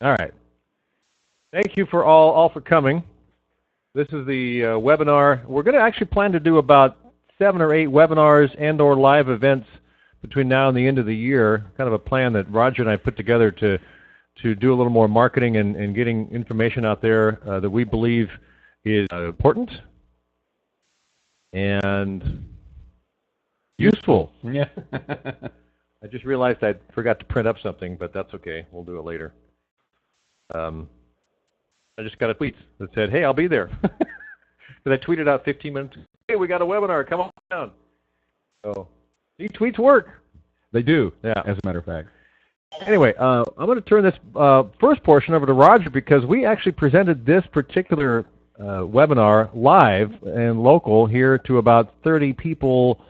All right. Thank you for all for coming. This is the webinar. We're going to actually plan to do about 7 or 8 webinars and/or live events between now and the end of the year. Kind of a plan that Roger and I put together to do a little more marketing and getting information out there that we believe is important and useful. Yeah. I just realized I forgot to print up something, but that's okay. We'll do it later. I just got a tweet that said, "Hey, I'll be there." Because I tweeted out 15 minutes ago, "Hey, we got a webinar. Come on down." So these tweets work. They do, yeah. As a matter of fact. Anyway, I'm going to turn this first portion over to Roger because we actually presented this particular webinar live and local here to about 30 people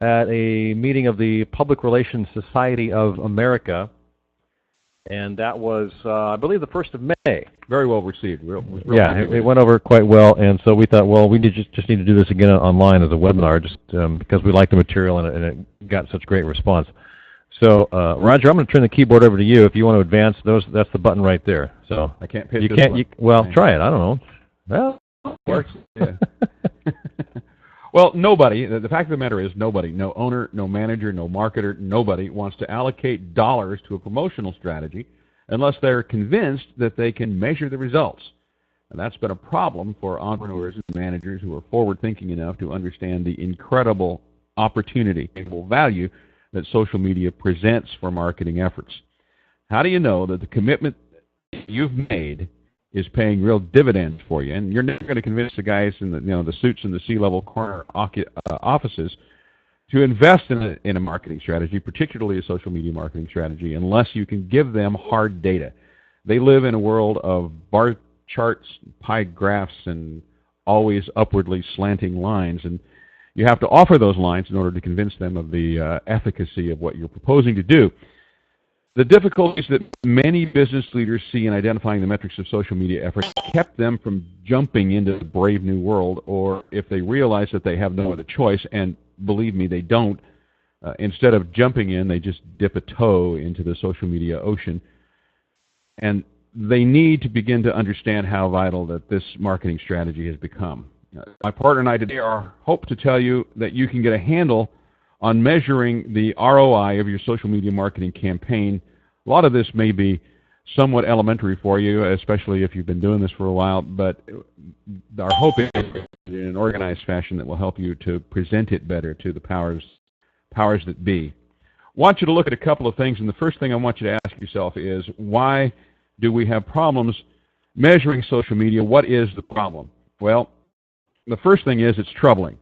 at a meeting of the Public Relations Society of America. And that was, I believe, the 1st of May. Very well received. Yeah, it went over quite well, and so we thought, well, we just need to do this again online as a webinar, just because we liked the material and it got such great response. So, Roger, I'm going to turn the keyboard over to you. If you want to advance, that's the button right there. So I can't hit you this can't. one. Well, try it. I don't know. Well, it works. Yeah. Well, nobody, the fact of the matter is nobody, no owner, no manager, no marketer, nobody wants to allocate dollars to a promotional strategy unless they're convinced that they can measure the results. And that's been a problem for entrepreneurs and managers who are forward-thinking enough to understand the incredible opportunity and value that social media presents for marketing efforts. How do you know that the commitment you've made is paying real dividends for you? And you're never going to convince the guys in the suits in the C-level corner offices to invest in a marketing strategy, particularly a social media marketing strategy, unless you can give them hard data. They live in a world of bar charts, pie graphs, and always upwardly slanting lines, and you have to offer those lines in order to convince them of the efficacy of what you're proposing to do. The difficulties that many business leaders see in identifying the metrics of social media efforts kept them from jumping into the brave new world, or if they realize that they have no other choice, and believe me, they don't, instead of jumping in, they just dip a toe into the social media ocean. And they need to begin to understand how vital that this marketing strategy has become. My partner and I today hope to tell you that you can get a handle on measuring the ROI of your social media marketing campaign. A lot of this may be somewhat elementary for you, especially if you've been doing this for a while, but our hope is in an organized fashion that will help you to present it better to the powers that be. I want you to look at a couple of things, and the first thing I want you to ask yourself is, why do we have problems measuring social media? What is the problem? Well, the first thing is it's troubling.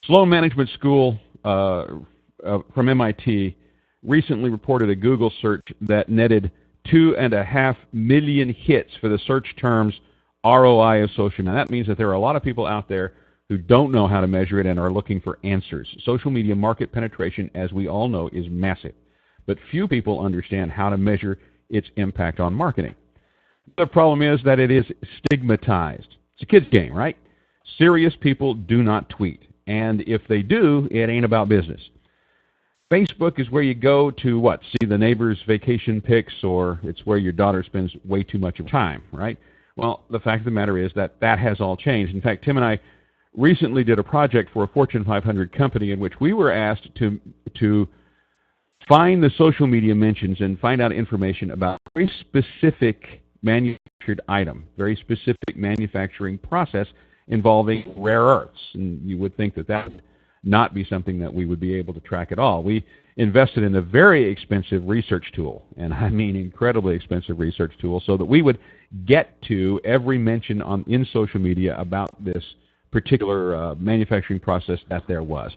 Sloan Management School from MIT recently reported a Google search that netted 2.5 million hits for the search terms ROI of social media. That means that there are a lot of people out there who don't know how to measure it and are looking for answers. Social media market penetration, as we all know, is massive, but few people understand how to measure its impact on marketing. The problem is that it is stigmatized. It's a kid's game, right? Serious people do not tweet. And if they do, it ain't about business. Facebook is where you go to, see the neighbor's vacation pics, or it's where your daughter spends way too much of time, right? Well, the fact of the matter is that has all changed. In fact, Tim and I recently did a project for a Fortune 500 company in which we were asked to find the social media mentions and find out information about a very specific manufactured item, very specific manufacturing process involving rare earths. And you would think that would not be something that we would be able to track at all. We invested in a very expensive research tool, and I mean incredibly expensive research tool, so that we would get to every mention in social media about this particular manufacturing process that there was.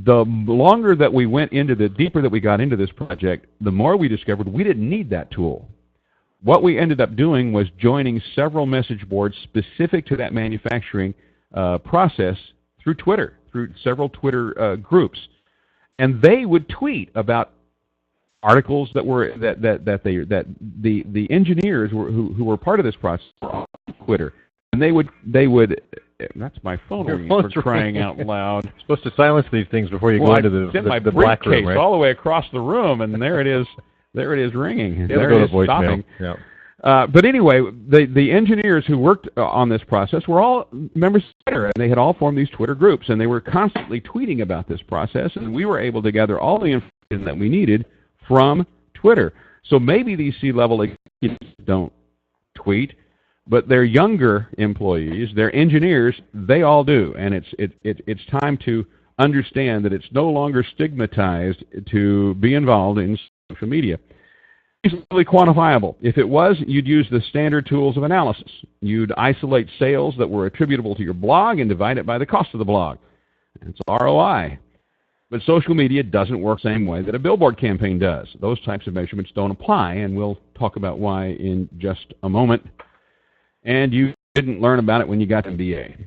The longer that we went into the deeper that we got into this project, the more we discovered we didn't need that tool. What we ended up doing was joining several message boards specific to that manufacturing process through Twitter, through several Twitter groups, and they would tweet about articles that were the engineers who were part of this process were on Twitter, and they would that's my phone ringing, for crying out loud. You're supposed to silence these things before you go into the black room, right? All the way across the room, and there it is There it is ringing. It'll There go it to is voicemail. stopping. Yeah. But anyway, the engineers who worked on this process were all members of Twitter, and they had all formed these Twitter groups, and they were constantly tweeting about this process, and we were able to gather all the information that we needed from Twitter. So maybe these C-level executives don't tweet, but their younger employees, their engineers, they all do, and it's time to understand that it's no longer stigmatized to be involved in social media. Easily quantifiable. If it was, you'd use the standard tools of analysis. You'd isolate sales that were attributable to your blog and divide it by the cost of the blog. It's ROI. But social media doesn't work the same way that a billboard campaign does. Those types of measurements don't apply, and we'll talk about why in just a moment. And you didn't learn about it when you got to MBA.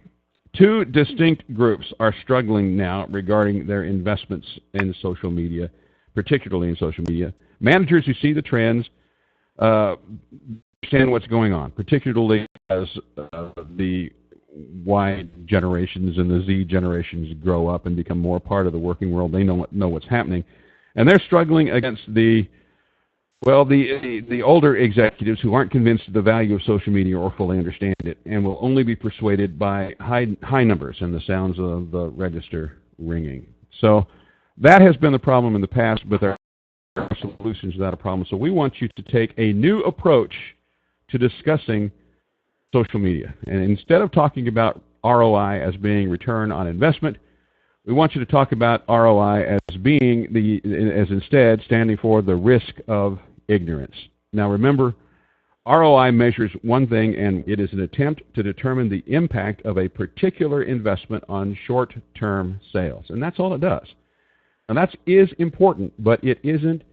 Two distinct groups are struggling now regarding their investments in social media, particularly in social media. Managers who see the trends, understand what's going on, particularly as the Y generations and the Z generations grow up and become more part of the working world. They know what's happening. And they're struggling against the older executives who aren't convinced of the value of social media or fully understand it and will only be persuaded by high numbers and the sounds of the register ringing. So that has been the problem in the past, but there are solutions to that problem. So we want you to take a new approach to discussing social media. And instead of talking about ROI as being return on investment, we want you to talk about ROI as being as instead standing for the risk of ignorance. Now remember, ROI measures one thing, and it is an attempt to determine the impact of a particular investment on short-term sales. And that's all it does. And that is important, but it isn't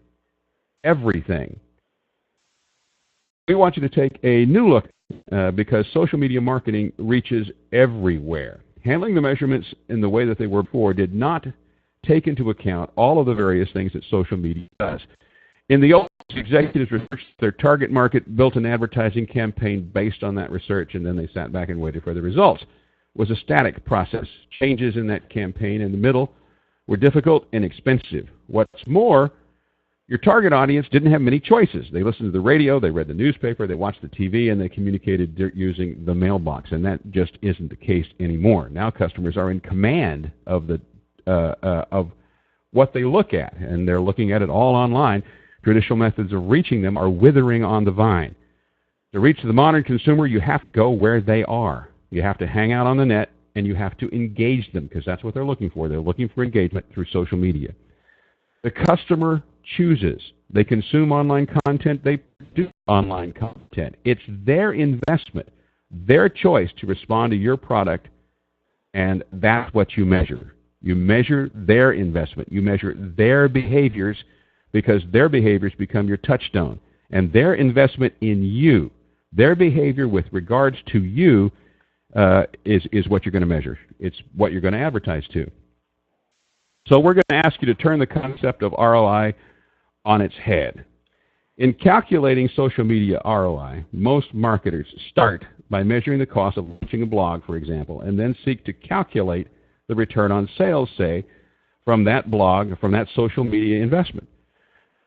everything. We want you to take a new look because social media marketing reaches everywhere. Handling the measurements in the way that they were before did not take into account all of the various things that social media does. In the old days, executives researched their target market, built an advertising campaign based on that research, and then they sat back and waited for the results. It was a static process. Changes in that campaign in the middle were difficult and expensive. What's more, your target audience didn't have many choices. They listened to the radio, they read the newspaper, they watched the TV, and they communicated using the mailbox. And that just isn't the case anymore. Now customers are in command of what they look at, and they're looking at it all online. Traditional methods of reaching them are withering on the vine. To reach the modern consumer, you have to go where they are. You have to hang out on the net, and you have to engage them because that's what they're looking for. They're looking for engagement through social media. The customer chooses. They consume online content. They produce online content. It's their investment, their choice to respond to your product, and that's what you measure. You measure their investment. You measure their behaviors because their behaviors become your touchstone. And their investment in you, their behavior with regards to you, is what you're going to measure. It's what you're going to advertise to. So we're going to ask you to turn the concept of ROI on its head. In calculating social media ROI, most marketers start by measuring the cost of launching a blog, for example, and then seek to calculate the return on sales, say, from that blog, from that social media investment.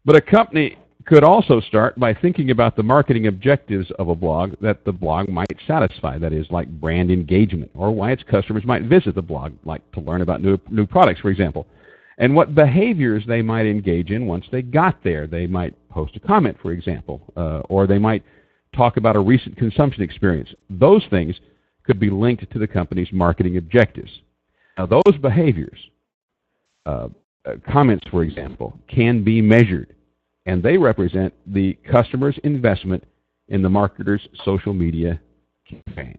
But a company could also start by thinking about the marketing objectives of a blog that the blog might satisfy, that is, like brand engagement, or why its customers might visit the blog, like to learn about new products, for example, and what behaviors they might engage in once they got there. They might post a comment, for example, or they might talk about a recent consumption experience. Those things could be linked to the company's marketing objectives. Now, those behaviors, comments, for example, can be measured, and they represent the customer's investment in the marketer's social media campaign.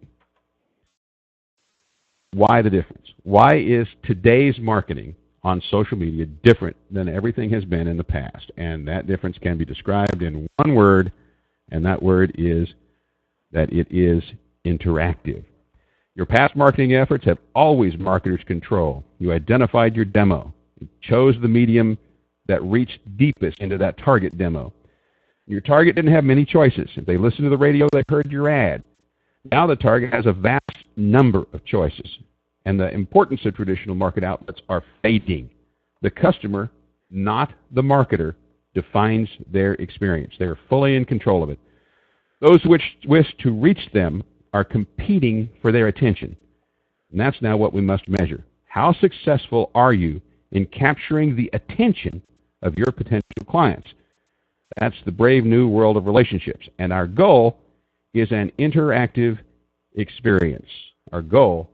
Why the difference? Why is today's marketing on social media different than everything has been in the past? And that difference can be described in one word, and that word is that it is interactive. Your past marketing efforts have always marketers' control. You identified your demo. You chose the medium that reached deepest into that target demo. Your target didn't have many choices. If they listened to the radio, they heard your ad. Now the target has a vast number of choices, and the importance of traditional market outlets are fading. The customer, not the marketer, defines their experience. They are fully in control of it. Those which wish to reach them are competing for their attention. And that's now what we must measure. How successful are you in capturing the attention of your potential clients? That's the brave new world of relationships. And our goal is an interactive experience. Our goal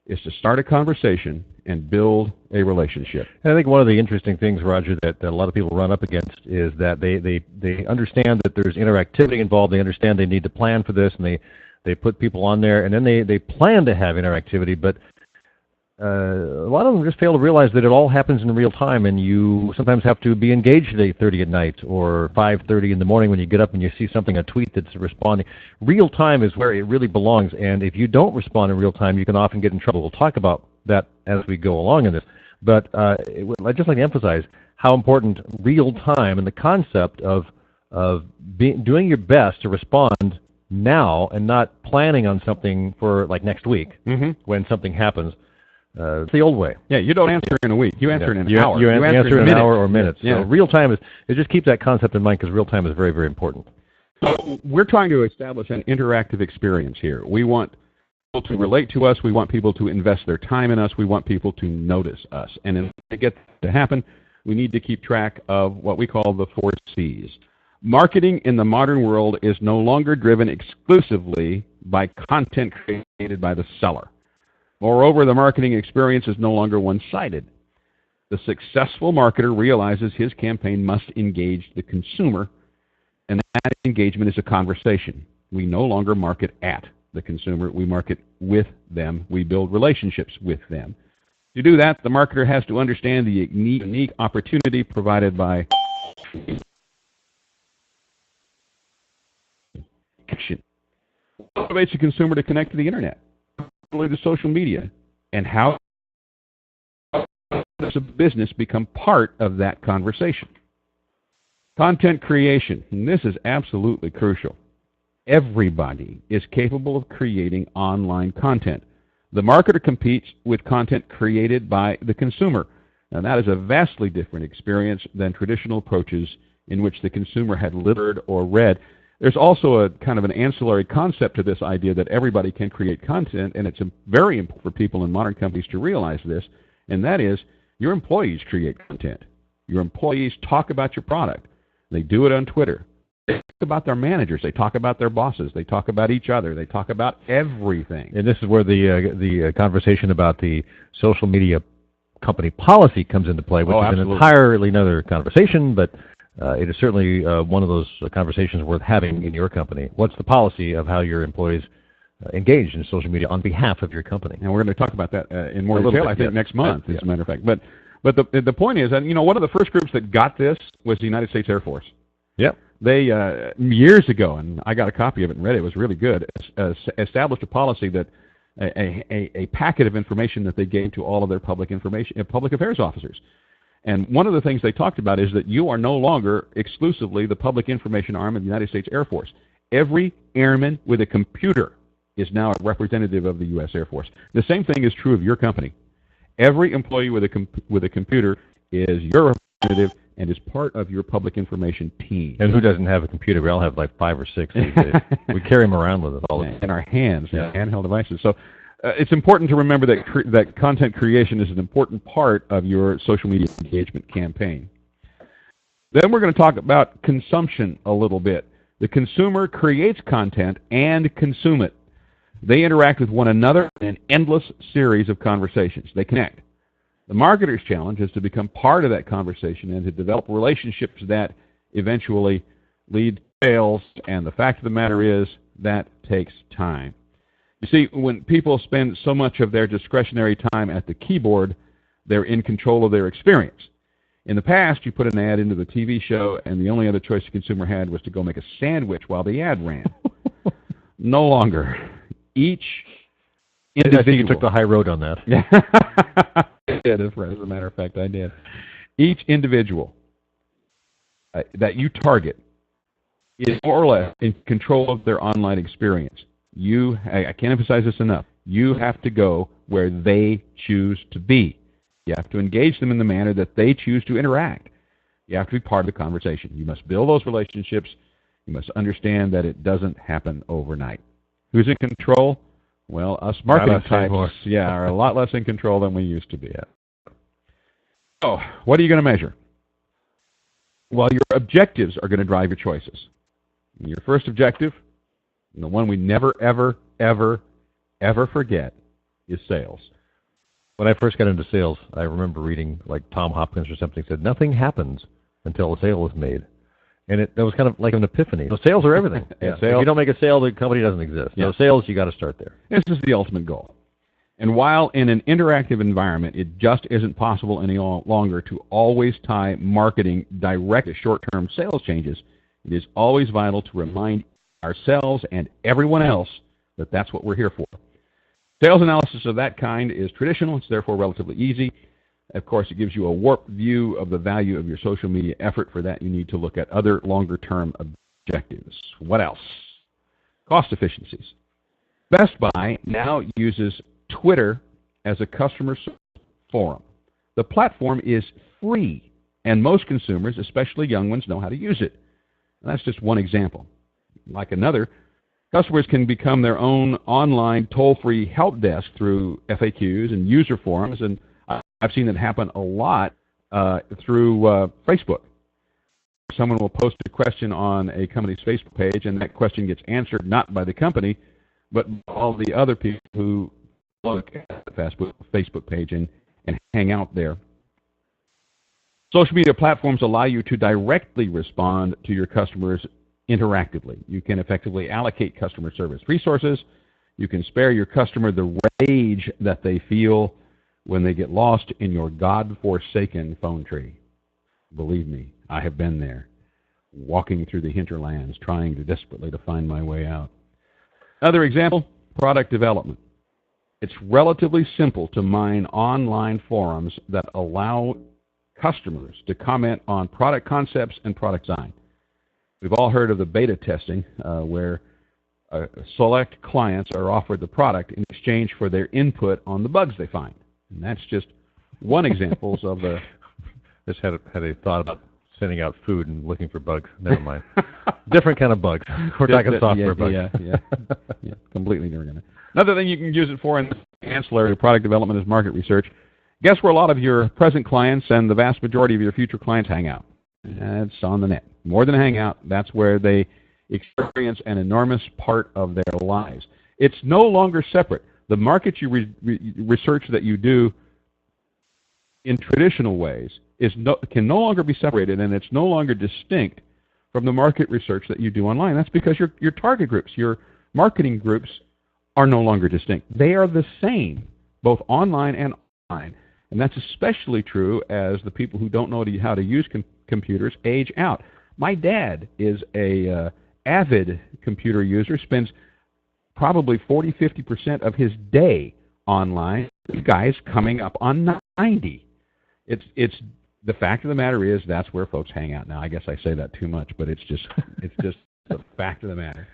is to start a conversation and build a relationship. And I think one of the interesting things, Roger, that a lot of people run up against is that they understand that there's interactivity involved. They understand they need to plan for this, and they put people on there, and then they plan to have interactivity, but a lot of them just fail to realize that it all happens in real time, and you sometimes have to be engaged at 8:30 at night or 5:30 in the morning when you get up and you see something, a tweet that's responding. Real time is where it really belongs, and if you don't respond in real time, you can often get in trouble. We'll talk about that as we go along in this. But I'd just like to emphasize how important real time and the concept of doing your best to respond now and not planning on something for like next week when something happens. It's the old way. Yeah, you don't answer in a week. You answer in an hour. You answer in an hour or minutes. Yeah. So real time just keep that concept in mind, because real time is very, very important. So we're trying to establish an interactive experience here. We want people to relate to us. We want people to invest their time in us. We want people to notice us. And in order to get that to happen, we need to keep track of what we call the 4 C's. Marketing in the modern world is no longer driven exclusively by content created by the seller. Moreover, the marketing experience is no longer one-sided. The successful marketer realizes his campaign must engage the consumer, and that engagement is a conversation. We no longer market at the consumer. We market with them. We build relationships with them. To do that, the marketer has to understand the unique opportunity provided by action. What motivates the consumer to connect to the internet, to social media, and how does a business become part of that conversation? Content creation, and this is absolutely crucial. Everybody is capable of creating online content. The marketer competes with content created by the consumer. Now, that is a vastly different experience than traditional approaches in which the consumer had lived or read. There's also a kind of an ancillary concept to this idea that everybody can create content, and it's very important for people in modern companies to realize this, and that is your employees create content. Your employees talk about your product. They do it on Twitter. They talk about their managers. They talk about their bosses. They talk about each other. They talk about everything. And this is where the conversation about the social media company policy comes into play, which is an entirely another conversation, but it is certainly one of those conversations worth having in your company. What's the policy of how your employees engage in social media on behalf of your company? And we're going to talk about that in more detail, I think, next month, as a matter of fact. But the point is that, one of the first groups that got this was the United States Air Force. Yep. They, years ago, and I got a copy of it and read it, it was really good, established a policy that a packet of information that they gave to all of their public affairs officers. And one of the things they talked about is that you are no longer exclusively the public information arm of the United States Air Force. Every airman with a computer is now a representative of the U.S. Air Force. The same thing is true of your company. Every employee with a computer is your representative and is part of your public information team. And who doesn't have a computer? We all have like 5 or 6 these days. We carry them around with us all the time. In our hands, handheld devices. So it's important to remember that content creation is an important part of your social media engagement campaign. Then we're going to talk about consumption a little bit. The consumer creates content and consume it. They interact with one another in an endless series of conversations. They connect. The marketer's challenge is to become part of that conversation and to develop relationships that eventually lead to sales, and the fact of the matter is that takes time. You see, when people spend so much of their discretionary time at the keyboard, they're in control of their experience. In the past, you put an ad into the TV show, and the only other choice the consumer had was to go make a sandwich while the ad ran. No longer. Each individual... I think you took the high road on that. I did, as a matter of fact, I did. Each individual that you target is more or less in control of their online experience. I can't emphasize this enough. You have to go where they choose to be. You have to engage them in the manner that they choose to interact. You have to be part of the conversation. You must build those relationships. You must understand that it doesn't happen overnight. Who's in control? Well, us marketing types, are a lot less in control than we used to be at. So, what are you going to measure? Well, your objectives are going to drive your choices. Your first objective, and the one we never, ever, ever, ever forget, is sales. When I first got into sales, I remember reading, like Tom Hopkins or something said, nothing happens until a sale is made. And that was kind of like an epiphany. So sales are everything. If you don't make a sale, the company doesn't exist. So sales, you got to start there. This is the ultimate goal. And while in an interactive environment, it just isn't possible any longer to always tie marketing direct to short-term sales changes, it is always vital to remind ourselves and everyone else that that's what we're here for. Sales analysis of that kind is traditional. It's therefore relatively easy. Of course, it gives you a warped view of the value of your social media effort. For that, you need to look at other longer-term objectives. What else? Cost efficiencies. Best Buy now uses Twitter as a customer forum. The platform is free, and most consumers, especially young ones, know how to use it. And that's just one example. Like another, customers can become their own online toll-free help desk through FAQs and user forums, and I've seen it happen a lot through Facebook. Someone will post a question on a company's Facebook page, and that question gets answered not by the company, but by all the other people who look at the Facebook page and hang out there. Social media platforms allow you to directly respond to your customers interactively. You can effectively allocate customer service resources. You can spare your customer the rage that they feel when they get lost in your God-forsaken phone tree. Believe me, I have been there, walking through the hinterlands, trying desperately to find my way out. Another example, product development. It's relatively simple to mine online forums that allow customers to comment on product concepts and product design. We've all heard of the beta testing, where select clients are offered the product in exchange for their input on the bugs they find. And that's just one example of the... Just had a thought about sending out food and looking for bugs. Never mind. Different kind of bugs. We're talking software bugs. Yeah, completely different. Another thing you can use it for in ancillary to product development is market research. Guess where a lot of your present clients and the vast majority of your future clients hang out? It's on the net. More than hang out, that's where they experience an enormous part of their lives. It's no longer separate. The market research that you do in traditional ways can no longer be separated, and it's no longer distinct from the market research that you do online. That's because your target groups, your marketing groups, are no longer distinct. They are the same, both online and offline. And that's especially true as the people who don't know how to use computers age out. My dad is a avid computer user, spends probably 40-50% of his day online. The guy's coming up on 90. It's the fact of the matter is that's where folks hang out now. I guess I say that too much, but it's just the fact of the matter.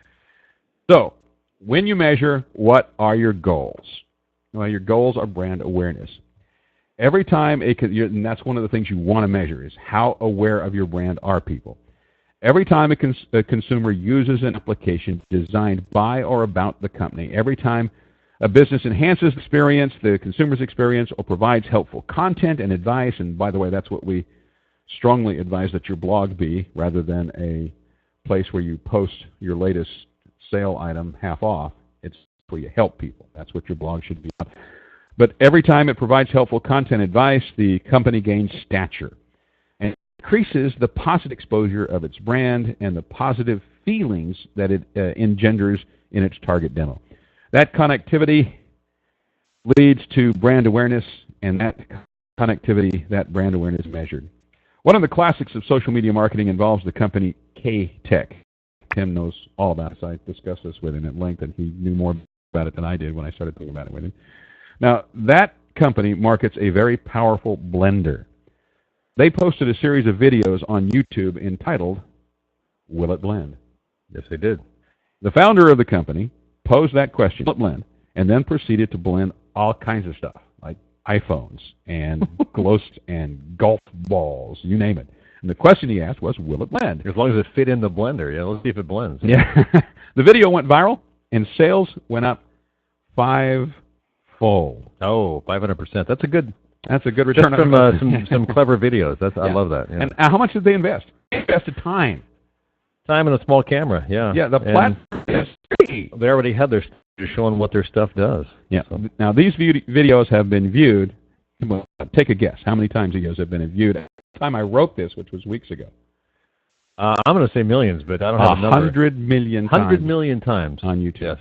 So, when you measure, what are your goals? Well, your goals are brand awareness. Every time, and that's one of the things you want to measure, is how aware of your brand are people. Every time a consumer uses an application designed by or about the company, every time a business enhances the consumer's experience, or provides helpful content and advice, and by the way, that's what we strongly advise that your blog be, rather than a place where you post your latest sale item half off. It's where you help people. That's what your blog should be. But every time it provides helpful content advice, the company gains stature and increases the positive exposure of its brand and the positive feelings that it engenders in its target demo. That connectivity leads to brand awareness, and that connectivity, that brand awareness is measured. One of the classics of social media marketing involves the company K-Tech. Tim knows all about this. I discussed this with him at length, and he knew more about it than I did when I started thinking about it with him. Now, that company markets a very powerful blender. They posted a series of videos on YouTube entitled, Will It Blend? Yes, they did. The founder of the company posed that question, will it blend? And then proceeded to blend all kinds of stuff, like iPhones and ghosts and golf balls, you name it. And the question he asked was, will it blend? As long as it fit in the blender. Yeah, let's see if it blends. Yeah. The video went viral, and sales went up five-fold. Oh, 500%. That's a good return. Just from some clever videos. I love that. Yeah. And how much did they invest? They invested time. Time in a small camera, yeah. Yeah, the platform is free. They already had their showing what their stuff does. Yeah. So. Now, these videos have been viewed. Well, take a guess. How many times videos have been viewed? At the time I wrote this, which was weeks ago. I'm going to say millions, but I don't have a number. 100 million times. 100 million times. On YouTube. Yes.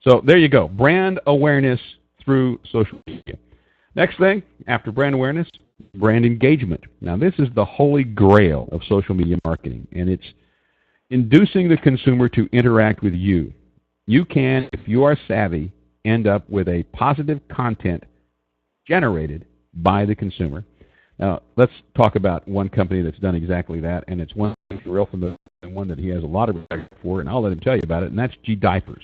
So there you go. Brand awareness through social media. Next thing, after brand awareness, brand engagement. Now, this is the holy grail of social media marketing, and it's inducing the consumer to interact with you. You can, if you are savvy, end up with a positive content generated by the consumer. Now, let's talk about one company that's done exactly that, and it's one real familiar and one that he has a lot of respect for, and I'll let him tell you about it, and that's G Diapers.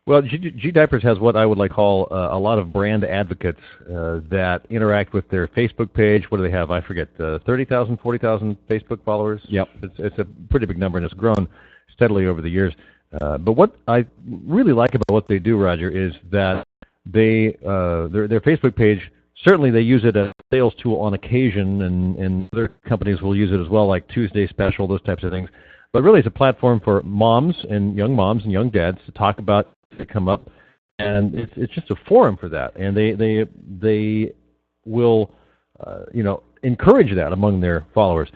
Well, G Diapers has what I would call a lot of brand advocates that interact with their Facebook page. What do they have? I forget, 30,000, 40,000 Facebook followers? Yep. It's a pretty big number, and it's grown steadily over the years. But what I really like about what they do, Roger, is that they their Facebook page, certainly they use it as a sales tool on occasion, and other companies will use it as well, like Tuesday Special, those types of things. But really it's a platform for moms and young dads to talk about, to come up, and it's just a forum for that. And they will encourage that among their followers.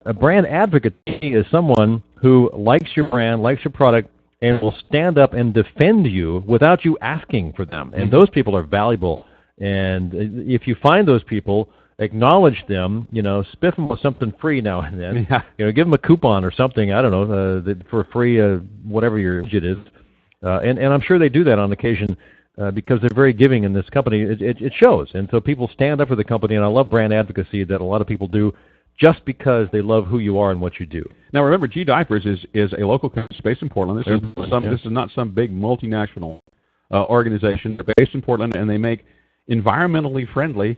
A brand advocate is someone who likes your brand, likes your product, and will stand up and defend you without you asking for them. And those people are valuable. And if you find those people, acknowledge them, spiff them with something free now and then. Yeah. Give them a coupon or something, I don't know, for free, whatever your budget is. And I'm sure they do that on occasion because they're very giving in this company. It shows. And so people stand up for the company, and I love brand advocacy that a lot of people do just because they love who you are and what you do. Now remember, G Diapers is a local company based in Portland. This is not some big multinational organization. They're based in Portland, and they make environmentally friendly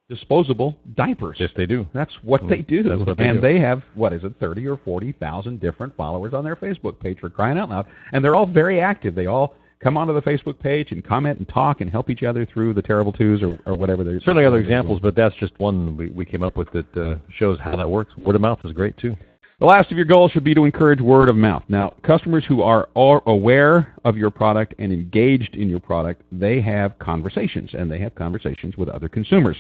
disposable diapers. Yes, they do. That's what they do. That's what they do. They have, 30 or 40,000 different followers on their Facebook page, for crying out loud. And they're all very active. They all come onto the Facebook page and comment and talk and help each other through the terrible twos or whatever. There's certainly other examples, but that's just one we came up with that shows how that works. Word of mouth is great, too. The last of your goals should be to encourage word of mouth. Now, customers who are aware of your product and engaged in your product, they have conversations, and they have conversations with other consumers.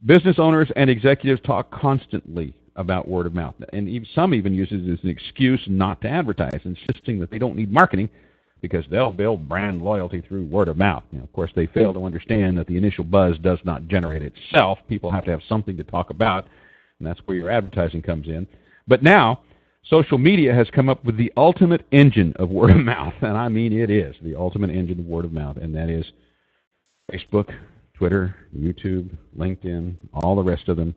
Business owners and executives talk constantly about word of mouth, and some even use it as an excuse not to advertise, insisting that they don't need marketing because they'll build brand loyalty through word of mouth. Of course, they fail to understand that the initial buzz does not generate itself. People have to have something to talk about, and that's where your advertising comes in. But now, social media has come up with the ultimate engine of word of mouth, and I mean it is the ultimate engine of word of mouth, and that is Facebook, Twitter, YouTube, LinkedIn, all the rest of them.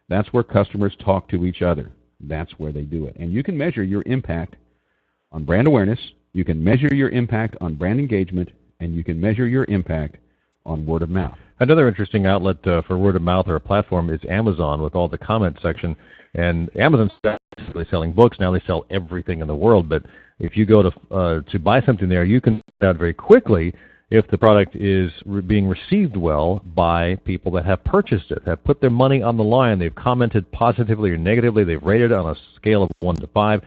That's where customers talk to each other. That's where they do it. And you can measure your impact on brand awareness, you can measure your impact on brand engagement, and you can measure your impact on word of mouth. Another interesting outlet for word of mouth or a platform is Amazon with all the comment section. And Amazon's basically selling books. Now they sell everything in the world. But if you go to buy something there, you can find out very quickly if the product is being received well by people that have purchased it, have put their money on the line, they've commented positively or negatively, they've rated it on a scale of 1 to 5.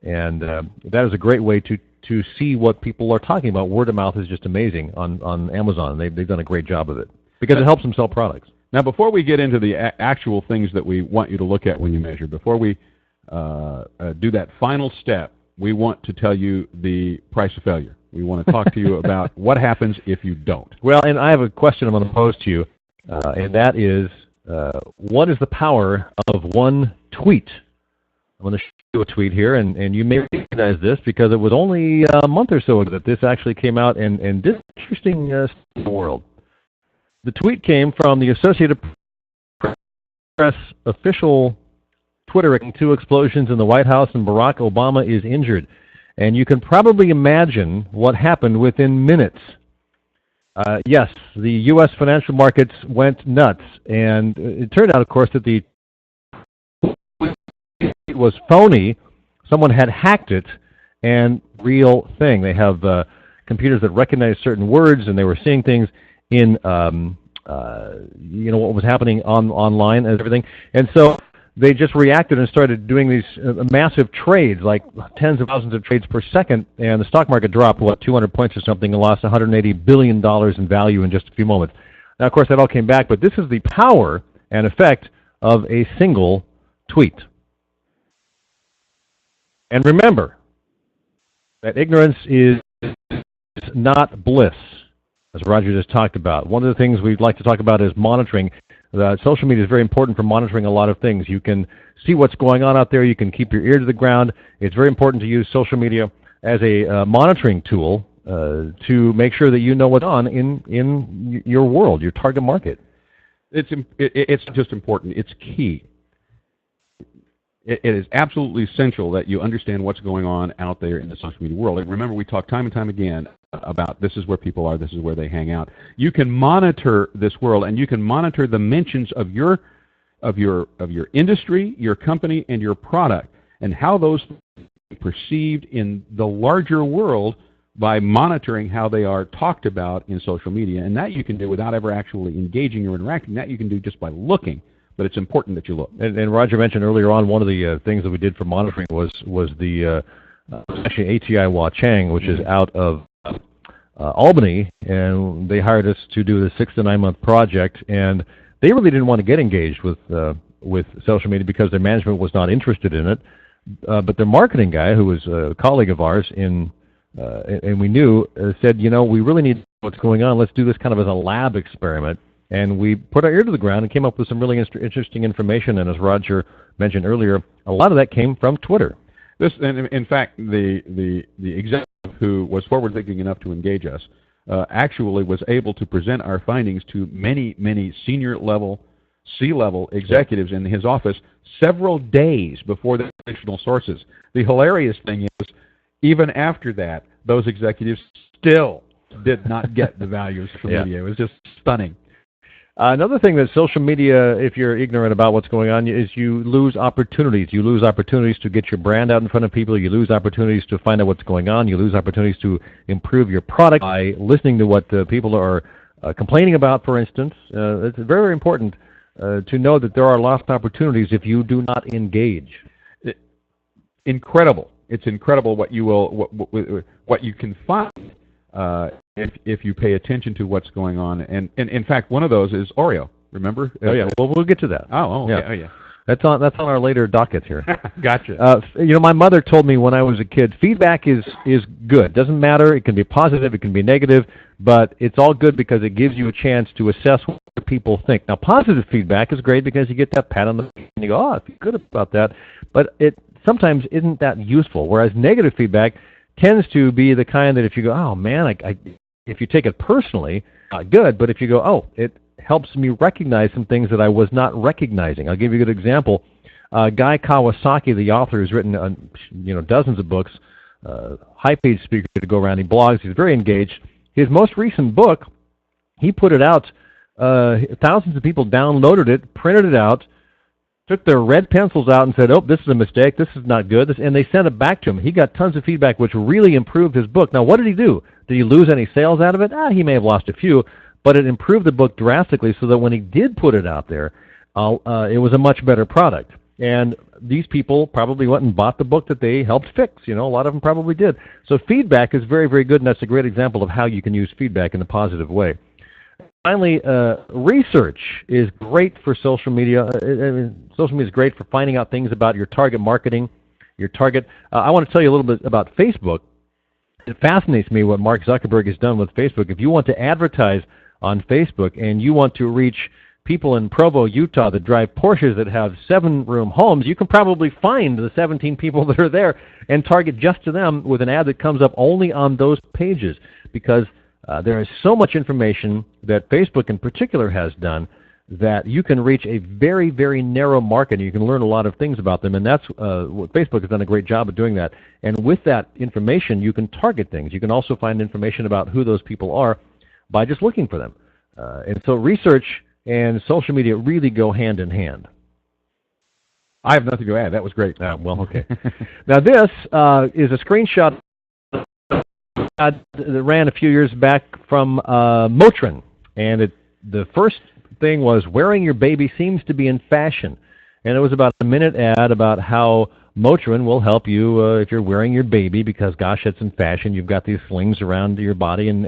And that is a great way to see what people are talking about. Word of mouth is just amazing on Amazon. They've done a great job of it because it helps them sell products. Now, before we get into the actual things that we want you to look at when you measure, before we do that final step, we want to tell you the price of failure. We want to talk to you about what happens if you don't. Well, and I have a question I'm going to pose to you, and that is, what is the power of one tweet? I'm going to show you a tweet here, and you may recognize this because it was only a month or so ago that this actually came out and did interesting in the world. The tweet came from the Associated Press official Twitter. 2 explosions in the White House and Barack Obama is injured. And you can probably imagine what happened within minutes. Yes, the U.S. financial markets went nuts. And it turned out, of course, that the was phony. Someone had hacked it, and real thing. They have computers that recognize certain words, and they were seeing things in what was happening online and everything. And so they just reacted and started doing these massive trades, like tens of thousands of trades per second, and the stock market dropped, 200 points or something, and lost $180 billion in value in just a few moments. Now, of course, that all came back, but this is the power and effect of a single tweet. And remember that ignorance is not bliss, as Roger just talked about. One of the things we'd like to talk about is monitoring. Social media is very important for monitoring a lot of things. You can see what's going on out there. You can keep your ear to the ground. It's very important to use social media as a monitoring tool to make sure that you know what's on in your world, your target market. It's just important. It's key. It is absolutely essential that you understand what's going on out there in the social media world. And remember, we talk time and time again about this is where people are, this is where they hang out. You can monitor this world, and you can monitor the mentions of your industry, your company, and your product, and how those are perceived in the larger world by monitoring how they are talked about in social media. And that you can do without ever actually engaging or interacting. That you can do just by looking. But it's important that you look. And Roger mentioned earlier on, one of the things that we did for monitoring was the actually ATI Wah Chang, which is out of Albany, and they hired us to do the 6 to 9 month project, and they really didn't want to get engaged with social media because their management was not interested in it. But their marketing guy, who was a colleague of ours and we knew, said, we really need to know what's going on. Let's do this kind of as a lab experiment. And we put our ear to the ground and came up with some really interesting information. And as Roger mentioned earlier, a lot of that came from Twitter. In fact, the executive who was forward-thinking enough to engage us actually was able to present our findings to many senior-level, C-level executives in his office several days before the additional sources. The hilarious thing is, even after that, those executives still did not get the values from media. It was just stunning. Another thing that social media, if you're ignorant about what's going on, is you lose opportunities. You lose opportunities to get your brand out in front of people. You lose opportunities to find out what's going on. You lose opportunities to improve your product by listening to what people are complaining about, for instance. It's very important to know that there are lost opportunities if you do not engage. Incredible. It's incredible what you can find if you pay attention to what's going on. And in fact, one of those is Oreo. Remember? Oh yeah. Well, we'll get to that. Okay. Yeah. Oh yeah. That's on our later docket here. Gotcha. My mother told me when I was a kid, feedback is good. Doesn't matter. It can be positive. It can be negative. But it's all good because it gives you a chance to assess what people think. Now, positive feedback is great because you get that pat on the back and you go, I feel good about that. But it sometimes isn't that useful. Whereas negative feedback tends to be the kind that if you go, oh man, if you take it personally, not good. But if you go, it helps me recognize some things that I was not recognizing. I'll give you a good example. Guy Kawasaki, the author, has written dozens of books, high-paid speaker to go around. He blogs. He's very engaged. His most recent book, he put it out. Thousands of people downloaded it, printed it out, took their red pencils out and said, this is a mistake, this is not good, and they sent it back to him. He got tons of feedback, which really improved his book. Now, what did he do? Did he lose any sales out of it? He may have lost a few, but it improved the book drastically so that when he did put it out there, it was a much better product. And these people probably went and bought the book that they helped fix. A lot of them probably did. So feedback is very, very good, and that's a great example of how you can use feedback in a positive way. Finally, research is great for social media. Social media is great for finding out things about your target marketing, your target. I want to tell you a little bit about Facebook. It fascinates me what Mark Zuckerberg has done with Facebook. If you want to advertise on Facebook and you want to reach people in Provo, Utah that drive Porsches that have 7-room homes, you can probably find the 17 people that are there and target just to them with an ad that comes up only on those pages, because there is so much information that Facebook in particular has done that you can reach a very, very narrow market, and you can learn a lot of things about them, and that's what Facebook has done a great job of doing that. And with that information, you can target things. You can also find information about who those people are by just looking for them. And so research and social media really go hand in hand. I have nothing to add. That was great. Well, okay. Now this is a screenshot that ran a few years back from Motrin, and the first thing was wearing your baby seems to be in fashion, and it was about a minute ad about how Motrin will help you if you're wearing your baby because, gosh, it's in fashion. You've got these slings around your body, and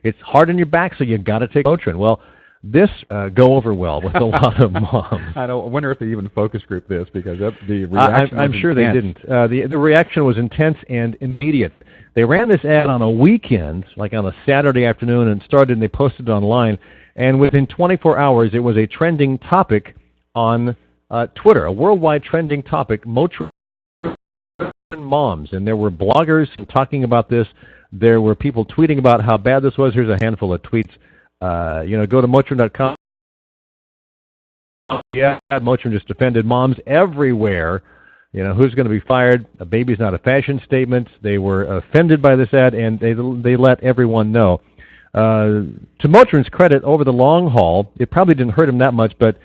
it's hard on your back, so you've got to take Motrin. Well, this go over well with a lot of moms. I wonder if they even focus group this because the reaction I'm sure they didn't. The reaction was intense and immediate. They ran this ad on a weekend, like on a Saturday afternoon, and they posted it online. And within 24 hours, it was a trending topic on Twitter, a worldwide trending topic, Motrin moms. And there were bloggers talking about this. There were people tweeting about how bad this was. Here's a handful of tweets. Go to Motrin.com. Yeah, Motrin just offended moms everywhere. Who's going to be fired? A baby's not a fashion statement. They were offended by this ad, and they let everyone know. To Motrin's credit, over the long haul, it probably didn't hurt them that much, but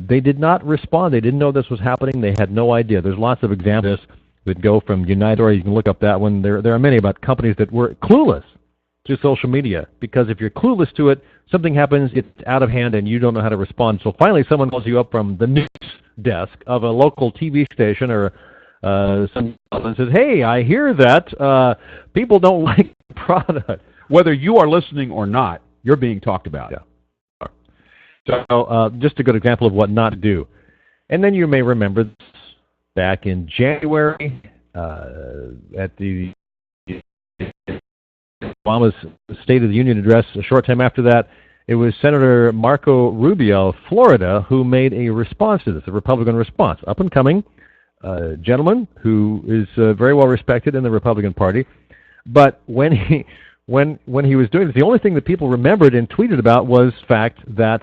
they did not respond. They didn't know this was happening. They had no idea. There's lots of examples that go from Unitor. You can look up that one. There are many about companies that were clueless to social media, because if you're clueless to it, something happens, it's out of hand, and you don't know how to respond. So finally someone calls you up from the news desk of a local TV station or someone and says, hey, I hear that people don't like the product. Whether you are listening or not, you're being talked about. Yeah. So just a good example of what not to do. And then you may remember this back in January at the Obama's State of the Union address. A short time after that, it was Senator Marco Rubio of Florida who made a response to this, a Republican response. Up-and-coming gentleman who is very well respected in the Republican Party. But when he was doing this, the only thing that people remembered and tweeted about was the fact that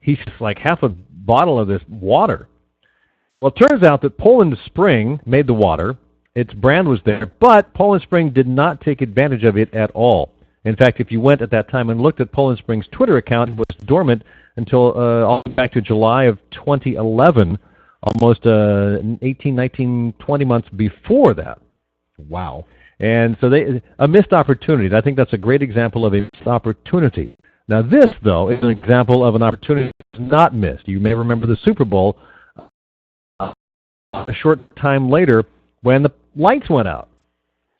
he's like half a bottle of this water. Well, it turns out that Poland Spring made the water. Its brand was there, but Poland Spring did not take advantage of it at all. In fact, if you went at that time and looked at Poland Spring's Twitter account, it was dormant until all the way back to July of 2011, almost 18, 19, 20 months before that. Wow. And so a missed opportunity. I think that's a great example of a missed opportunity. Now this, though, is an example of an opportunity that's not missed. You may remember the Super Bowl a short time later when the lights went out.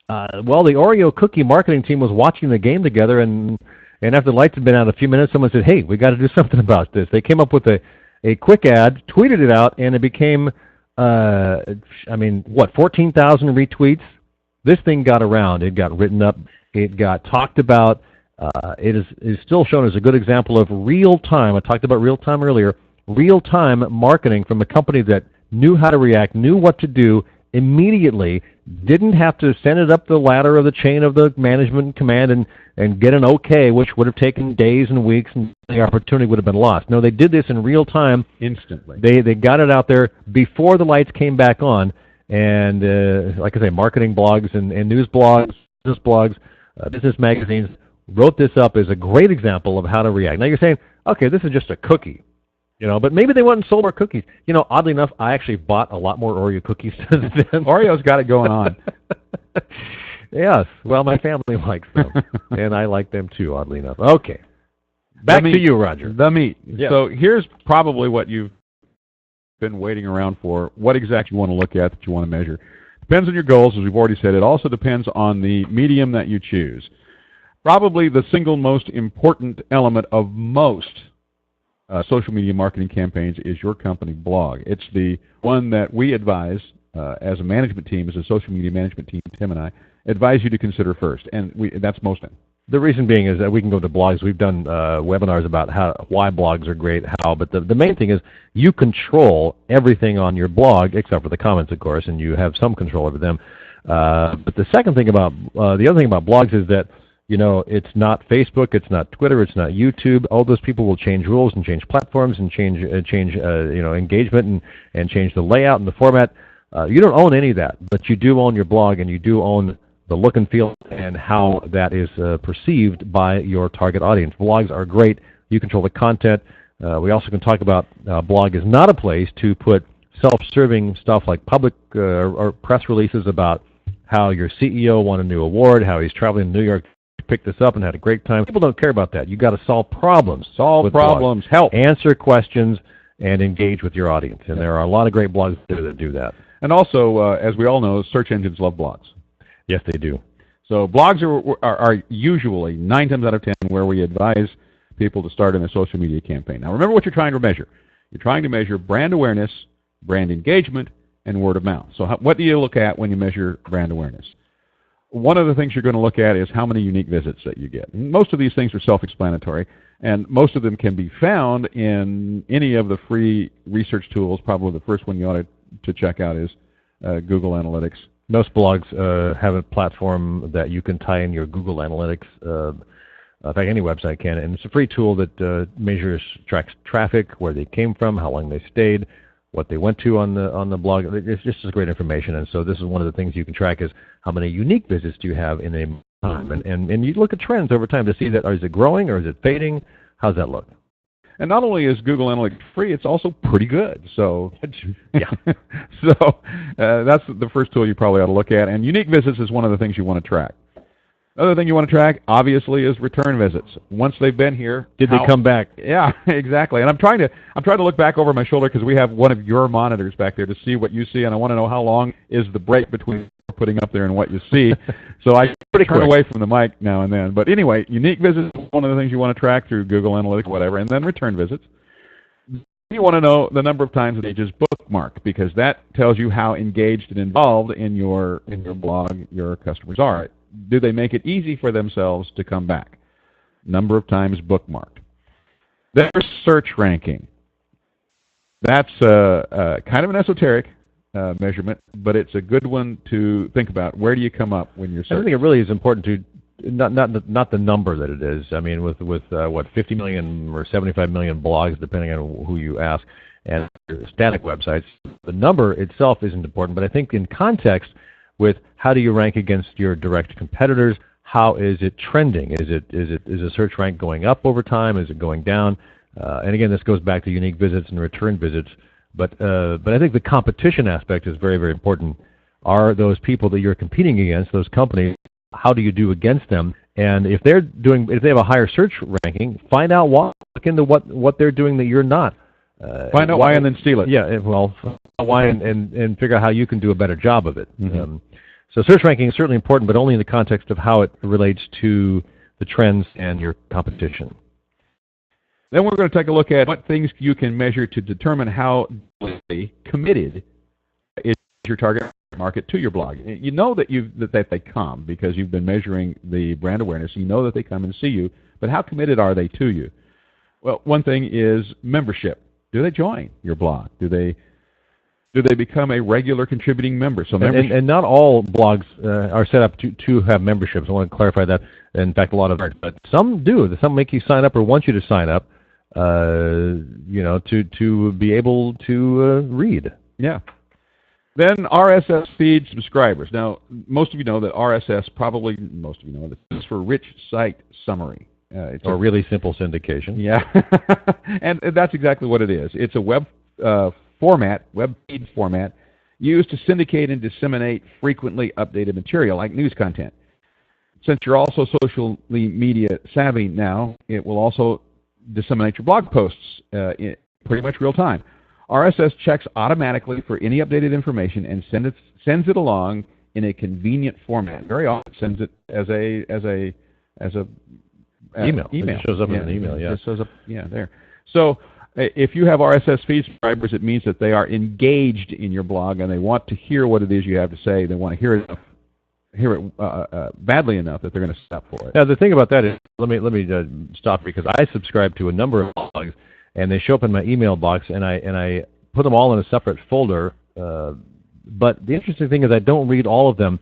Well, the Oreo cookie marketing team was watching the game together, and after the lights had been out a few minutes, someone said, hey, we got to do something about this. They came up with a quick ad, tweeted it out, and it became, 14,000 retweets. This thing got around. It got written up. It got talked about. It is still shown as a good example of real-time. I talked about real-time earlier. Real-time marketing from a company that knew how to react, knew what to do immediately, didn't have to send it up the ladder of the chain of the management command and get an okay, which would have taken days and weeks, and the opportunity would have been lost. No, they did this in real time. Instantly. They got it out there before the lights came back on. And like I say, marketing blogs and news blogs, business blogs, business magazines wrote this up as a great example of how to react. Now you're saying, okay, this is just a cookie, but maybe they went and sold more cookies. Oddly enough, I actually bought a lot more Oreo cookies since then. Oreo's got it going on. Yes, well, my family likes them, and I like them too, oddly enough. Okay, back to you, Roger. The meat. Yes. So here's probably what you've been waiting around for. What exactly you want to look at that you want to measure. Depends on your goals, as we've already said. It also depends on the medium that you choose. Probably the single most important element of most social media marketing campaigns is your company blog. It's the one that we advise as a management team, as a social media management team, Tim and I, advise you to consider first, and that's most of them. The reason being is that we can go to blogs. We've done webinars about why blogs are great, but the main thing is you control everything on your blog, except for the comments, of course, and you have some control over them. But the second thing about, the other thing about blogs is that, it's not Facebook, it's not Twitter, it's not YouTube. All those people will change rules and change platforms and change engagement and change the layout and the format. You don't own any of that, but you do own your blog, and you do own the look and feel and how that is perceived by your target audience. Blogs are great. You control the content. We also can talk about blog is not a place to put self-serving stuff like public or press releases about how your CEO won a new award, how he's traveling to New York to pick this up and had a great time. People don't care about that. You've got to solve problems. Solve problems, help. Answer questions, and engage with your audience. And there are a lot of great blogs there that do that. And also, as we all know, search engines love blogs. Yes, they do. So blogs are usually, 9 times out of 10, where we advise people to start in a social media campaign. Now, remember what you're trying to measure. You're trying to measure brand awareness, brand engagement, and word of mouth. So what do you look at when you measure brand awareness? One of the things you're going to look at is how many unique visits that you get. And most of these things are self-explanatory, and most of them can be found in any of the free research tools. Probably the first one you ought to check out is Google Analytics. Most blogs have a platform that you can tie in your Google Analytics. In fact, any website can. And it's a free tool that tracks traffic, where they came from, how long they stayed, what they went to on the blog. It's just great information. And so this is one of the things you can track is how many unique visits do you have in a time. And you look at trends over time to see that, is it growing or is it fading? How's that look? And not only is Google Analytics free, it's also pretty good. So, yeah. That's the first tool you probably ought to look at. And unique visits is one of the things you want to track. Other thing you want to track, obviously, is return visits. Once they've been here, did they come back? Yeah, exactly. And I'm trying to look back over my shoulder because we have one of your monitors back there to see what you see, and I want to know how long is the break between putting up there and what you see. So I turn away from the mic now and then. But anyway, unique visits is one of the things you want to track through Google Analytics, whatever, and then return visits. You want to know the number of times the page is bookmarked, because that tells you how engaged and involved in your blog your customers are. Do they make it easy for themselves to come back? Number of times bookmarked. There's search ranking. That's kind of an esoteric measurement, but it's a good one to think about. Where do you come up when you're searching? I think it really is important to not the number that it is. I mean, with what 50 million or 75 million blogs, depending on who you ask, and static websites, the number itself isn't important. But I think in context, with how do you rank against your direct competitors? How is it trending? Is a search rank going up over time? Is it going down? And again, this goes back to unique visits and return visits. But I think the competition aspect is very, very important. Are those people that you're competing against, those companies, how do you do against them? And if they have a higher search ranking, find out why. Look into what they're doing that you're not. Find out why and then steal it. Yeah, well, why and figure out how you can do a better job of it. Mm-hmm. So search ranking is certainly important, but only in the context of how it relates to the trends and your competition. Then we're going to take a look at what things you can measure to determine how committed is your target market to your blog. You know that they come because you've been measuring the brand awareness. You know that they come and see you, but how committed are they to you? Well, one thing is membership. Do they join your blog? Do they become a regular contributing member? So and not all blogs are set up to have memberships. I want to clarify that. In fact, a lot of them, but some do. Some make you sign up or want you to sign up, to be able to read. Yeah. Then RSS feed subscribers. Now, most of you know that RSS, probably most of you know that this is for Rich Site Summary. It's a really simple syndication. Yeah, and that's exactly what it is. It's a web feed format, used to syndicate and disseminate frequently updated material like news content. Since you're also socially media savvy now, it will also disseminate your blog posts in pretty much real time. RSS checks automatically for any updated information and sends it along in a convenient format. Very often it sends it as a email. Email. It shows up in an email, yeah. It shows up, there. So if you have RSS feed subscribers, it means that they are engaged in your blog and they want to hear what it is you have to say. They want to hear it badly enough that they're going to stop for it. Now the thing about that is, let me stop, because I subscribe to a number of blogs, and they show up in my email box, and I put them all in a separate folder. But the interesting thing is I don't read all of them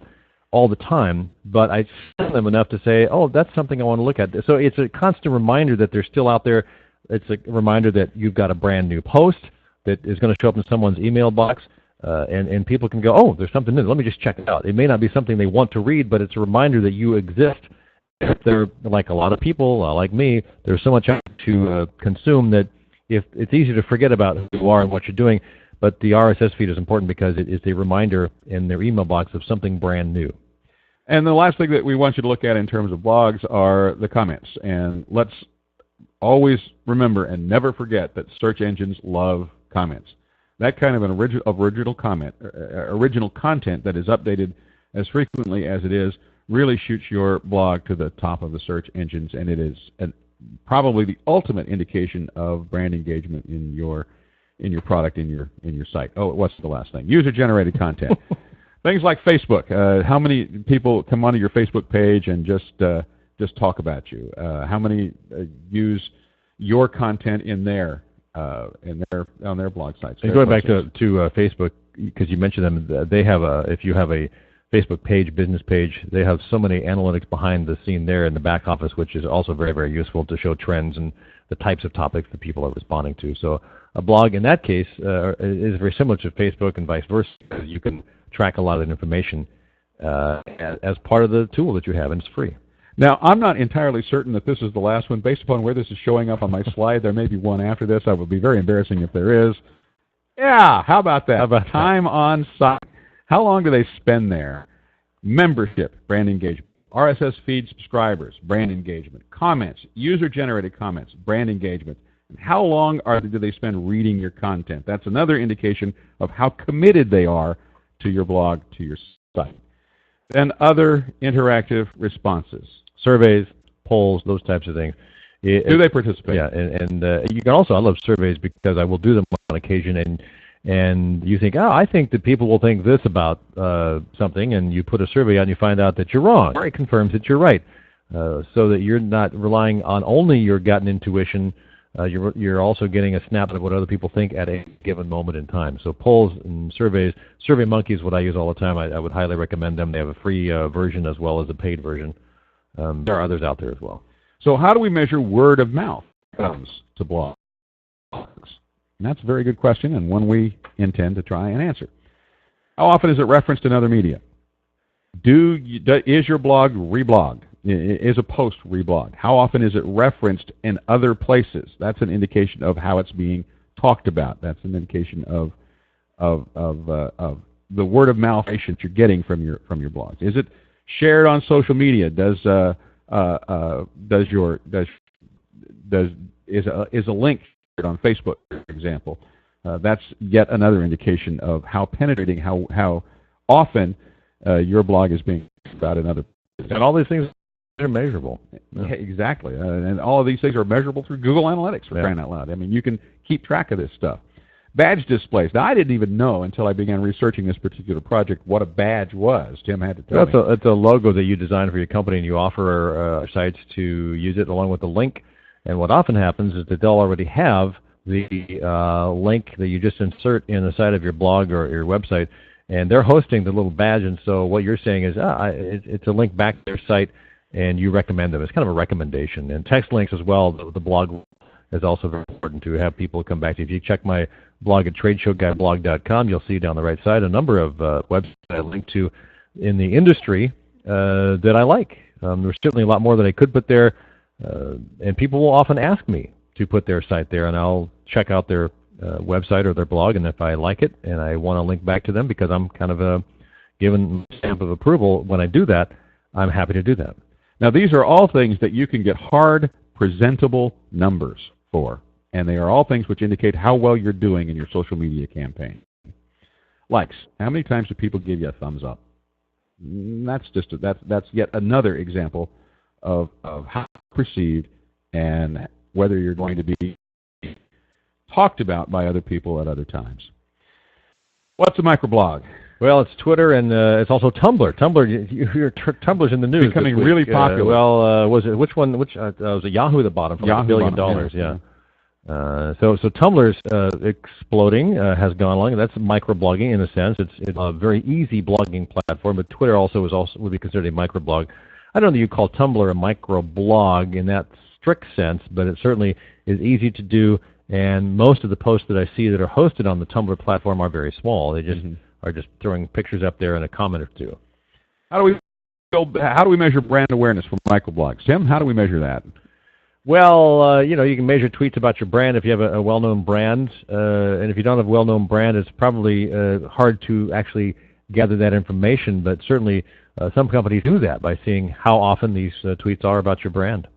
all the time, but I send them enough to say, oh, that's something I want to look at. So it's a constant reminder that they're still out there. It's a reminder that you've got a brand new post that is going to show up in someone's email box, and people can go, oh, there's something new. Let me just check it out. It may not be something they want to read, but it's a reminder that you exist. If they're like a lot of people, like me, there's so much to consume that if it's easy to forget about who you are and what you're doing. but the RSS feed is important because it is a reminder in their email box of something brand new. And the last thing that we want you to look at in terms of blogs are the comments. And let's always remember and never forget that search engines love comments. That kind of an original content that is updated as frequently as it is really shoots your blog to the top of the search engines, and it is probably the ultimate indication of brand engagement in your product, in your site. Oh, what's the last thing? User-generated content. Things like Facebook. How many people come onto your Facebook page and just talk about you? How many use your content on their blog sites? And going back to Facebook, because you mentioned them, they have if you have a Facebook page, business page, they have so many analytics behind the scene there in the back office, which is also very, very useful to show trends and the types of topics that people are responding to. So a blog in that case is very similar to Facebook and vice versa, because you can track a lot of information as part of the tool that you have, and it's free. Now, I'm not entirely certain that this is the last one. Based upon where this is showing up on my slide, there may be one after this. I would be very embarrassing if there is. Yeah, how about that? How about time on site? How long do they spend there? Membership, brand engagement. RSS feed subscribers, brand engagement. Comments, user-generated comments, brand engagement. And how long do they spend reading your content? That's another indication of how committed they are to your blog, to your site. Then other interactive responses. Surveys, polls, those types of things. Do they participate? Yeah, and you can also, I love surveys because I will do them on occasion, and you think, oh, I think that people will think this about something, and you put a survey out and you find out that you're wrong. Or it confirms that you're right, so that you're not relying on only your gut and intuition. You're also getting a snapshot of what other people think at a given moment in time. So polls and surveys, SurveyMonkey is what I use all the time. I would highly recommend them. They have a free version as well as a paid version. There are others out there as well. So how do we measure word of mouth comes to blogs? And that's a very good question, and one we intend to try and answer. How often is it referenced in other media? Is your blog reblogged? Is a post reblogged? How often is it referenced in other places? That's an indication of how it's being talked about. That's an indication of the word of mouth that you're getting from your blogs. Is it shared on social media? Is a link shared on Facebook, for example? That's yet another indication of how penetrating, how often your blog is being talked about in other places. And all these things are measurable. Yeah, exactly. And all of these things are measurable through Google Analytics, for crying out loud. I mean, you can keep track of this stuff. Badge displays. Now, I didn't even know until I began researching this particular project what a badge was. Tim had to tell me. It's a logo that you design for your company, and you offer sites to use it along with the link. And what often happens is that they'll already have the link that you just insert in the side of your blog or your website, and they're hosting the little badge. And so what you're saying is, it's a link back to their site, and you recommend them. It's kind of a recommendation. And text links as well. The blog is also very important to have people come back to you. If you check my blog at tradeshowguyblog.com, you'll see down the right side a number of websites I link to in the industry that I like. There's certainly a lot more that I could put there, and people will often ask me to put their site there, and I'll check out their website or their blog, and if I like it and I want to link back to them because I'm kind of given a stamp of approval when I do that, I'm happy to do that. Now, these are all things that you can get hard, presentable numbers for, and they are all things which indicate how well you're doing in your social media campaign. Likes. How many times do people give you a thumbs up? That's yet another example of how perceived and whether you're going to be talked about by other people at other times. What's a microblog? Well, it's Twitter, and it's also Tumblr. Tumblr's in the news. Becoming really popular. Was it which one? Was it Yahoo that bought them for $1 billion? Yeah. So Tumblr's exploding, has gone along. That's microblogging in a sense. It's a very easy blogging platform, but Twitter would be considered a microblog. I don't know that you call Tumblr a microblog in that strict sense, but it certainly is easy to do. And most of the posts that I see that are hosted on the Tumblr platform are very small. They just are just throwing pictures up there and a comment or two. How do we measure brand awareness for microblogs? Tim, how do we measure that? Well, you can measure tweets about your brand if you have a well-known brand, and if you don't have a well-known brand, it's probably hard to actually gather that information. But certainly, some companies do that by seeing how often these tweets are about your brand.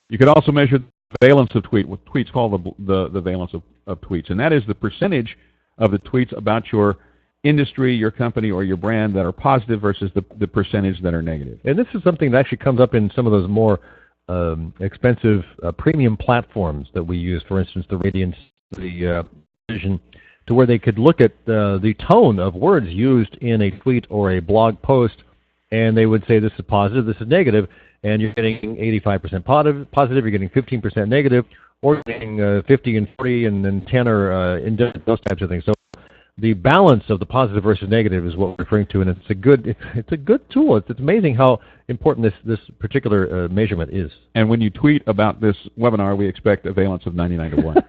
You could also measure the valence of tweets called the valence of tweets, and that is the percentage of the tweets about your industry, your company, or your brand that are positive versus the percentage that are negative. And this is something that actually comes up in some of those more expensive premium platforms that we use, for instance, the Radiance, the Vision, to where they could look at the tone of words used in a tweet or a blog post, and they would say this is positive, this is negative, and you're getting 85% positive, you're getting 15% negative, or you're getting 50 and 40 and then 10 or those types of things. So the balance of the positive versus negative is what we're referring to, and it's a good tool. It's amazing how important this particular measurement is. And when you tweet about this webinar, we expect a valence of 99 to 1.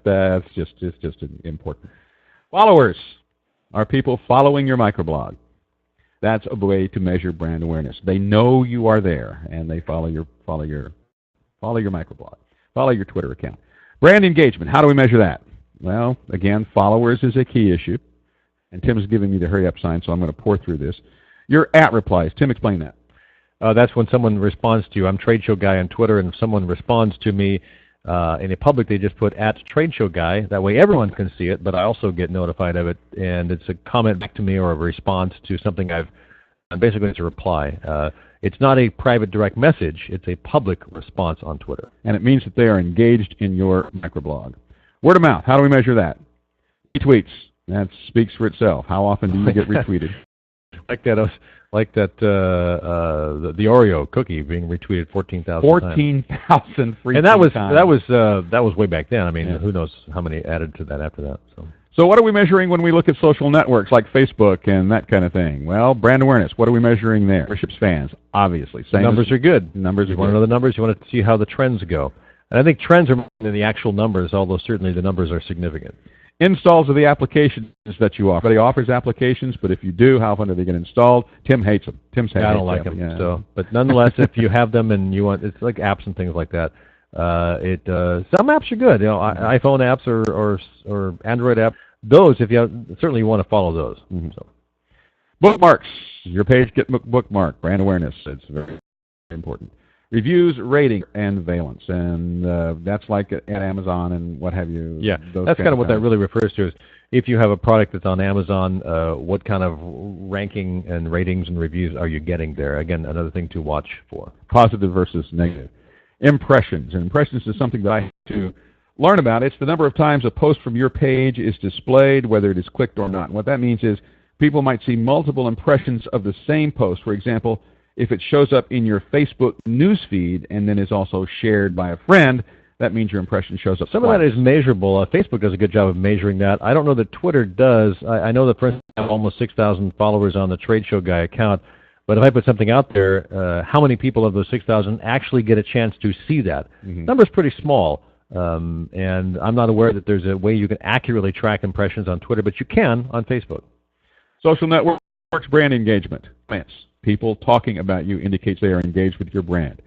That's just important. Followers are people following your microblog. That's a way to measure brand awareness. They know you are there, and they follow your microblog, follow your Twitter account. Brand engagement. How do we measure that? Well, again, followers is a key issue, and Tim's giving me the hurry up sign, so I'm going to pour through this. Your @ replies. Tim, explain that. That's when someone responds to you. I'm Trade Show Guy on Twitter, and if someone responds to me in a public, they just put @Trade Show Guy. That way everyone can see it, but I also get notified of it, and it's a comment back to me or a response to something and basically it's a reply. It's not a private direct message. It's a public response on Twitter. And it means that they are engaged in your microblog. Word of mouth. How do we measure that? Retweets. That speaks for itself. How often do you get retweeted? The Oreo cookie being retweeted 14,000 times. 14,000 free and times. that was way back then. I mean, who knows how many added to that after that. So what are we measuring when we look at social networks like Facebook and that kind of thing? Well, brand awareness. What are we measuring there? Memberships, fans, obviously. Numbers are good. You want to know the numbers? You want to see how the trends go. And I think trends are more than the actual numbers, although certainly the numbers are significant. Installs of the applications that you offer. Everybody offers applications, but if you do, how often do they get installed? Tim hates them. I don't like them. Yeah. So, but nonetheless, if you have them and you want, it's like apps and things like that. Some apps are good. iPhone apps or Android apps. Those, if you certainly you want to follow those. Mm-hmm. So, bookmarks. Your page get bookmarked. Brand awareness. It's very important. Reviews, rating, and valence, and that's like at Amazon and what have you. Yeah, that's kind of what that really refers to. Is if you have a product that's on Amazon, what kind of ranking and ratings and reviews are you getting there? Again, another thing to watch for. Positive versus negative. Impressions. And impressions is something that I have to learn about. It's the number of times a post from your page is displayed, whether it is clicked or not. And what that means is people might see multiple impressions of the same post. For example, if it shows up in your Facebook news feed and then is also shared by a friend, that means your impression shows up. Some of that is measurable. Facebook does a good job of measuring that. I don't know that Twitter does. I know that, for instance, I have almost 6,000 followers on the Trade Show Guy account, but if I put something out there, how many people of those 6,000 actually get a chance to see that? Mm-hmm. Number's pretty small, and I'm not aware that there's a way you can accurately track impressions on Twitter, but you can on Facebook. Social networks, brand engagement. People talking about you indicates they are engaged with your brand.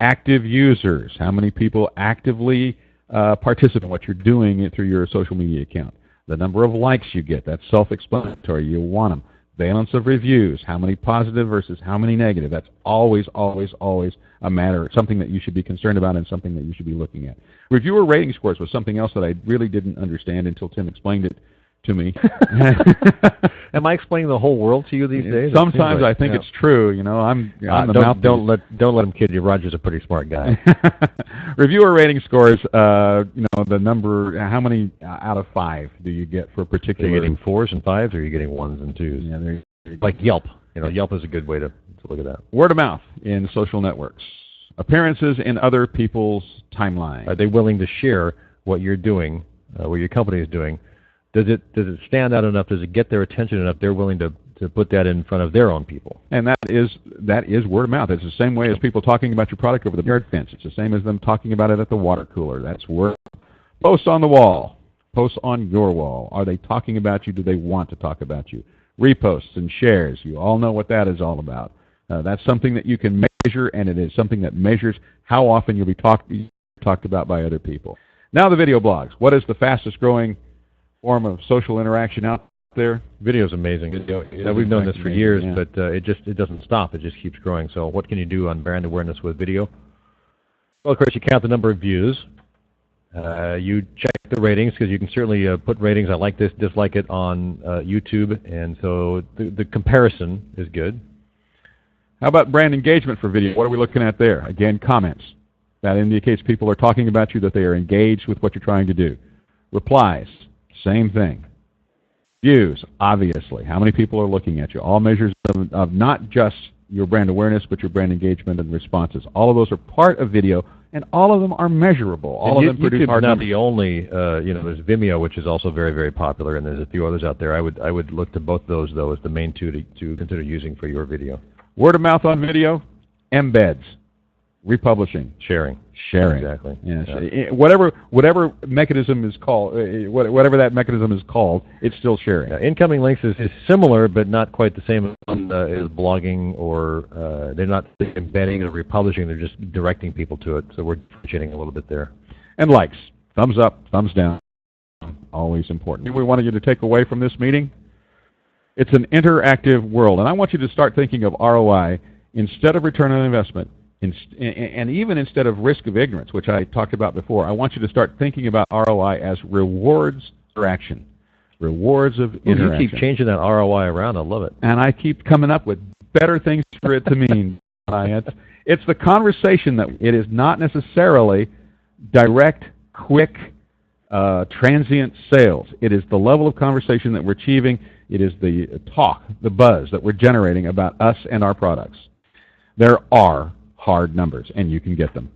Active users. How many people actively participate in what you're doing through your social media account? The number of likes you get. That's self-explanatory. You want them. Valence of reviews. How many positive versus how many negative? That's always, always, always a matter. Something that you should be concerned about and something that you should be looking at. Reviewer rating scores was something else that I really didn't understand until Tim explained it to me. Am I explaining the whole world to you these days? Sometimes I think it's true. I'm the mouthpiece. Don't let him kid you. Roger's a pretty smart guy. Reviewer rating scores. The number. How many out of 5 do you get for a particular? Are you getting 4s and 5s, or are you getting 1s and 2s? Yeah, like Yelp. Yelp is a good way to look at that. Word of mouth in social networks. Appearances in other people's timeline. Are they willing to share what you're doing, what your company is doing? Does it stand out enough? Does it get their attention enough? They're willing to put that in front of their own people. And that is word of mouth. It's the same way as people talking about your product over the yard fence. It's the same as them talking about it at the water cooler. That's word. Posts on the wall. Posts on your wall. Are they talking about you? Do they want to talk about you? Reposts and shares. You all know what that is all about. That's something that you can measure, and it is something that measures how often you'll be talked about by other people. Now the video blogs. What is the fastest growing form of social interaction out there? Video is amazing. We've known this for years, but it doesn't stop. It just keeps growing. So what can you do on brand awareness with video? Well, of course, you count the number of views. You check the ratings, because you can certainly put ratings, I like this, dislike it, on YouTube, and so the comparison is good. How about brand engagement for video? What are we looking at there? Again, comments. That indicates people are talking about you, that they are engaged with what you're trying to do. Replies, same thing. Views, obviously. How many people are looking at you? All measures of not just your brand awareness, but your brand engagement and responses. All of those are part of video, and all of them are measurable. All of them produce hard numbers. YouTube's not the only, there's Vimeo, which is also very, very popular, and there's a few others out there. I would look to both those, though, as the main two to consider using for your video. Word of mouth on video, embeds, republishing, sharing. Exactly. Yes. Yeah. Whatever mechanism is called, whatever that mechanism is called, it's still sharing. Yeah, incoming links is similar, but not quite the same as blogging, or they're not embedding or republishing. They're just directing people to it. So we're differentiating a little bit there. And likes, thumbs up, thumbs down, always important. We wanted you to take away from this meeting. It's an interactive world, and I want you to start thinking of ROI instead of return on investment. And even instead of risk of ignorance, which I talked about before, I want you to start thinking about ROI as rewards for action, rewards of interaction. You keep changing that ROI around. I love it. And I keep coming up with better things for it to mean. It's the conversation that it is not necessarily direct, quick, transient sales. It is the level of conversation that we're achieving. It is the talk, the buzz that we're generating about us and our products. There are hard numbers, and you can get them.